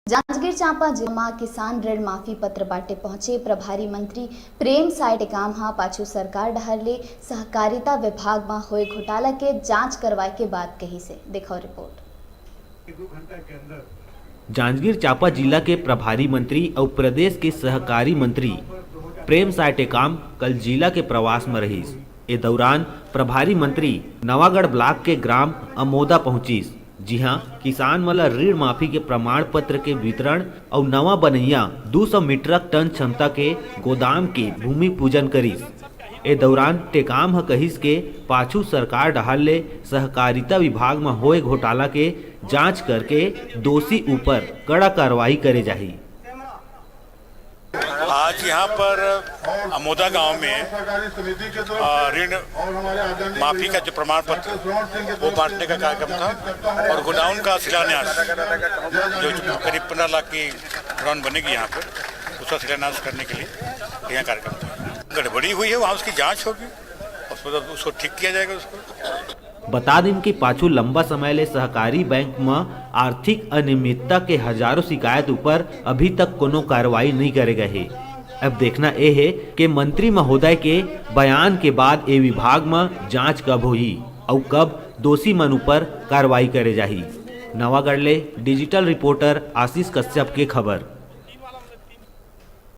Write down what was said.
जांजगीर चांपा जिला किसान ऋण माफी पत्र बाटे पहुंचे प्रभारी मंत्री प्रेम साय टेकाम पाछू सरकार डहरले सहकारिता विभाग में हुए घोटाला के जांच करवाए के बाद कही से देखो रिपोर्ट। जांजगीर चांपा जिला के प्रभारी मंत्री और प्रदेश के सहकारी मंत्री प्रेम साय टेकाम कल जिला के प्रवास में रहीस। ए दौरान प्रभारी मंत्री नवागढ़ ब्लॉक के ग्राम अमोदा पहुंचीस, जी हाँ, किसान मला ऋण माफी के प्रमाण पत्र के वितरण और नवा बनैया 200 मीट्रिक टन क्षमता के गोदाम के भूमि पूजन करीस। ए दौरान टेकाम कहिस के पाछू सरकार डहाले सहकारिता विभाग में होए घोटाला के जांच करके दोषी ऊपर कड़ा कार्रवाई करे जाही। आज यहाँ पर अमोदा गांव में ऋण माफी का जो प्रमाण पत्र वो बांटने का कार्यक्रम था और गोडाउन का शिलान्यास जो करीब 15 लाख की गोडाउन बनेगी यहाँ पर, उसका शिलान्यास करने के लिए यहाँ कार्यक्रम था। गड़बड़ी हुई है, वहाँ उसकी जांच होगी और उसको ठीक किया जाएगा। उसको बता दें कि पाछू लंबा समय ले सहकारी बैंक में आर्थिक अनियमितता के हजारों शिकायत ऊपर अभी तक कोनो कार्रवाई नहीं करे गए। अब देखना ये है कि मंत्री महोदय के बयान के बाद ये विभाग में जांच कब हुई और कब दोषी मन ऊपर कार्रवाई करे जाही। नवागढ़ ले डिजिटल रिपोर्टर आशीष कश्यप के खबर।